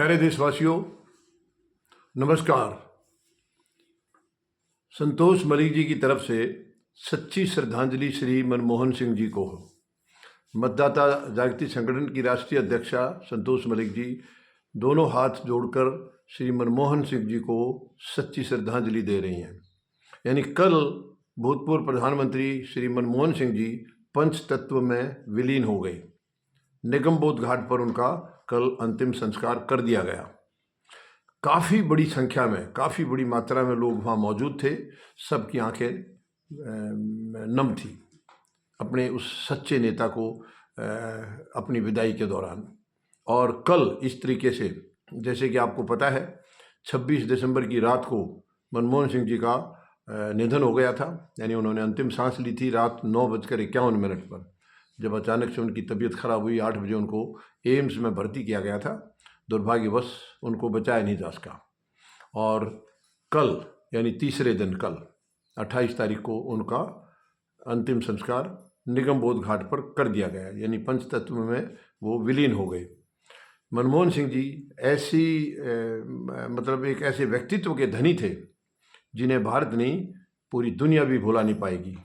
प्यारे देशवासियों, नमस्कार। संतोष मलिक जी की तरफ से सच्ची श्रद्धांजलि श्री मनमोहन सिंह जी को। मतदाता जागृति संगठन की राष्ट्रीय अध्यक्षा संतोष मलिक जी दोनों हाथ जोड़कर श्री मनमोहन सिंह जी को सच्ची श्रद्धांजलि दे रही हैं। यानी कल भूतपूर्व प्रधानमंत्री श्री मनमोहन सिंह जी पंच तत्व में विलीन हो गए। निगमबोध घाट पर उनका कल अंतिम संस्कार कर दिया गया। काफ़ी बड़ी संख्या में, काफ़ी बड़ी मात्रा में लोग वहाँ मौजूद थे। सबकी आंखें नम थी अपने उस सच्चे नेता को अपनी विदाई के दौरान। और कल इस तरीके से, जैसे कि आपको पता है, 26 दिसंबर की रात को मनमोहन सिंह जी का निधन हो गया था। यानी उन्होंने अंतिम सांस ली थी रात 9:51 पर, जब अचानक से उनकी तबीयत खराब हुई। 8 बजे उनको एम्स में भर्ती किया गया था। दुर्भाग्यवश उनको बचाया नहीं जा सका। और कल यानी तीसरे दिन, कल 28 तारीख को उनका अंतिम संस्कार निगमबोध घाट पर कर दिया गया। यानी पंचतत्व में वो विलीन हो गए। मनमोहन सिंह जी ऐसी मतलब एक ऐसे व्यक्तित्व के धनी थे जिन्हें भारत नहीं, पूरी दुनिया भी भुला नहीं पाएगी।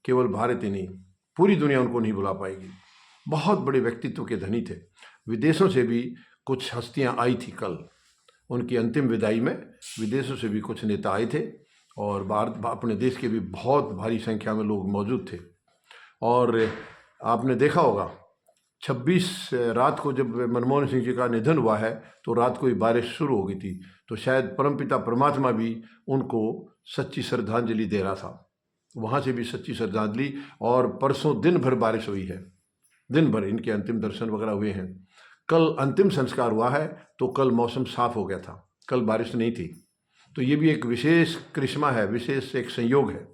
केवल भारत ही नहीं, पूरी दुनिया उनको नहीं भुला पाएगी। बहुत बड़े व्यक्तित्व के धनी थे। विदेशों से भी कुछ हस्तियां आई थी कल उनकी अंतिम विदाई में। विदेशों से भी कुछ नेता आए थे और भारत, अपने देश के भी बहुत भारी संख्या में लोग मौजूद थे। और आपने देखा होगा 26 रात को जब मनमोहन सिंह जी का निधन हुआ है तो रात को ही बारिश शुरू हो गई थी। तो शायद परमपिता परमात्मा भी उनको सच्ची श्रद्धांजलि दे रहा था। वहाँ से भी सच्ची श्रद्धांजलि। और परसों दिन भर बारिश हुई है, दिन भर इनके अंतिम दर्शन वगैरह हुए हैं। कल अंतिम संस्कार हुआ है तो कल मौसम साफ हो गया था, कल बारिश नहीं थी। तो ये भी एक विशेष करिश्मा है, विशेष एक संयोग है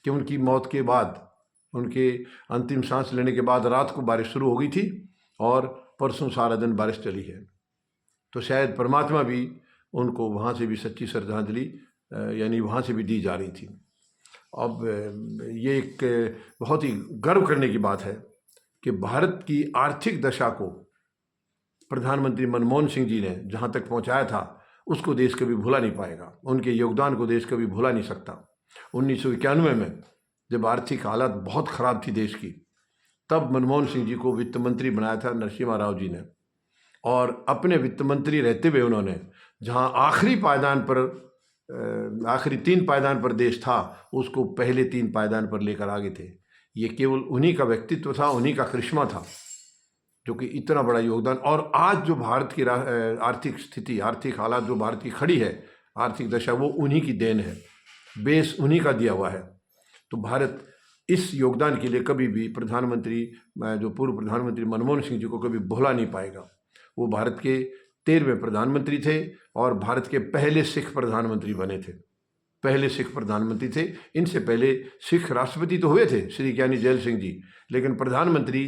कि उनकी मौत के बाद, उनके अंतिम सांस लेने के बाद रात को बारिश शुरू हो गई थी और परसों सारा दिन बारिश चली है। तो शायद परमात्मा भी उनको वहाँ से भी सच्ची श्रद्धांजलि यानी वहाँ से भी दी जा रही थी। अब ये एक बहुत ही गर्व करने की बात है कि भारत की आर्थिक दशा को प्रधानमंत्री मनमोहन सिंह जी ने जहाँ तक पहुँचाया था उसको देश कभी भुला नहीं पाएगा। उनके योगदान को देश कभी भुला नहीं सकता। 1991 में जब आर्थिक हालत बहुत ख़राब थी देश की, तब मनमोहन सिंह जी को वित्त मंत्री बनाया था नरसिम्हा राव जी ने। और अपने वित्त मंत्री रहते हुए उन्होंने जहाँ आखिरी पायदान पर, आखिरी 3 पायदान पर देश था, उसको पहले 3 पायदान पर लेकर आगे थे। ये केवल उन्हीं का व्यक्तित्व था, उन्हीं का करिश्मा था जो कि इतना बड़ा योगदान। और आज जो भारत की आर्थिक स्थिति, आर्थिक हालात जो भारत की खड़ी है, आर्थिक दशा, वो उन्हीं की देन है, बेस उन्हीं का दिया हुआ है। तो भारत इस योगदान के लिए कभी भी प्रधानमंत्री, जो पूर्व प्रधानमंत्री मनमोहन सिंह जी को कभी भुला नहीं पाएगा। वो भारत के 13वें प्रधानमंत्री थे और भारत के पहले सिख प्रधानमंत्री बने थे, पहले सिख प्रधानमंत्री थे। इनसे पहले सिख राष्ट्रपति तो हुए थे श्री ज्ञानी जैल सिंह जी, लेकिन प्रधानमंत्री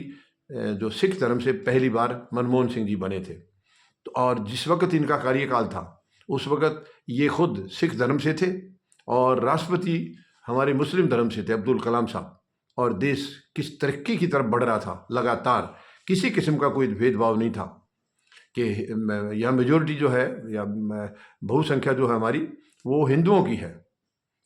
जो सिख धर्म से पहली बार मनमोहन सिंह जी बने थे। तो और जिस वक्त इनका कार्यकाल था उस वक्त ये खुद सिख धर्म से थे और राष्ट्रपति हमारे मुस्लिम धर्म से थे, अब्दुल कलाम साहब। और देश किस तरक्की की तरफ बढ़ रहा था लगातार, किसी किस्म का कोई भेदभाव नहीं था कि यहाँ मेजोरिटी जो है या बहुसंख्या जो है हमारी, वो हिंदुओं की है।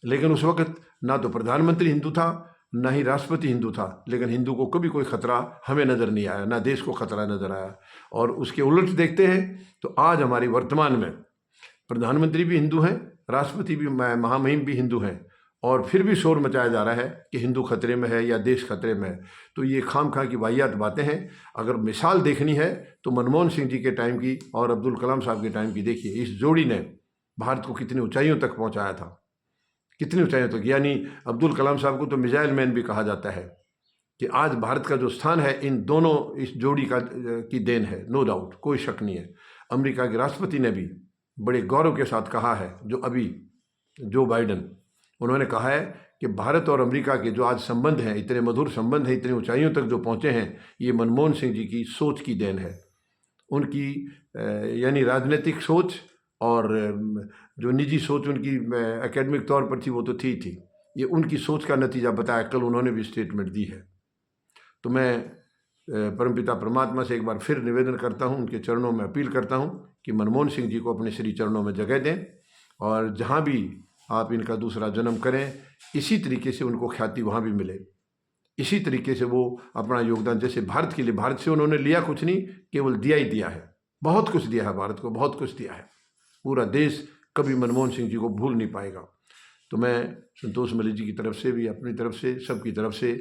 लेकिन उस वक्त ना तो प्रधानमंत्री हिंदू था, ना ही राष्ट्रपति हिंदू था, लेकिन हिंदू को कभी कोई खतरा हमें नज़र नहीं आया, ना देश को खतरा नज़र आया। और उसके उलट देखते हैं तो आज हमारी वर्तमान में प्रधानमंत्री भी हिंदू हैं, राष्ट्रपति भी, महामहिम भी हिंदू हैं, और फिर भी शोर मचाया जा रहा है कि हिंदू खतरे में है या देश खतरे में है। तो ये खामखा की वाहियात बातें हैं। अगर मिसाल देखनी है तो मनमोहन सिंह जी के टाइम की और अब्दुल कलाम साहब के टाइम की देखिए, इस जोड़ी ने भारत को कितनी ऊंचाइयों तक पहुंचाया था, कितनी ऊंचाइयों तक। यानी अब्दुल कलाम साहब को तो मिसाइल मैन भी कहा जाता है। कि आज भारत का जो स्थान है इन दोनों, इस जोड़ी की देन है, नो डाउट, कोई शक नहीं है। अमेरिका के राष्ट्रपति ने भी बड़े गौरव के साथ कहा है, जो अभी जो बाइडन, उन्होंने कहा है कि भारत और अमेरिका के जो आज संबंध हैं, इतने मधुर संबंध हैं, इतनी ऊंचाइयों तक जो पहुंचे हैं, ये मनमोहन सिंह जी की सोच की देन है। उनकी यानी राजनीतिक सोच और जो निजी सोच उनकी एकेडमिक तौर पर थी वो तो थी, ये उनकी सोच का नतीजा बताया। कल उन्होंने भी स्टेटमेंट दी है। तो मैं परमपिता परमात्मा से एक बार फिर निवेदन करता हूँ, उनके चरणों में अपील करता हूँ कि मनमोहन सिंह जी को अपने श्री चरणों में जगह दें और जहाँ भी आप इनका दूसरा जन्म करें, इसी तरीके से उनको ख्याति वहाँ भी मिले। इसी तरीके से वो अपना योगदान, जैसे भारत के लिए, भारत से उन्होंने लिया कुछ नहीं, केवल दिया ही दिया है, बहुत कुछ दिया है भारत को, बहुत कुछ दिया है। पूरा देश कभी मनमोहन सिंह जी को भूल नहीं पाएगा। तो मैं संतोष मलिक जी की तरफ से भी, अपनी तरफ से, सबकी तरफ से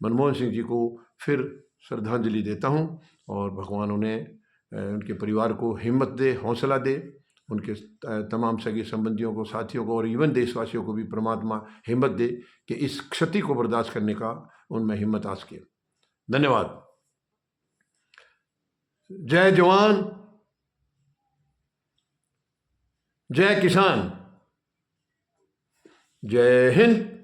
मनमोहन सिंह जी को फिर श्रद्धांजलि देता हूँ और भगवान उन्हें, उनके परिवार को हिम्मत दे, हौसला दे, उनके तमाम सगे संबंधियों को, साथियों को और इवन देशवासियों को भी परमात्मा हिम्मत दे कि इस क्षति को बर्दाश्त करने का उनमें हिम्मत आ सके। धन्यवाद। जय जवान, जय किसान, जय हिंद।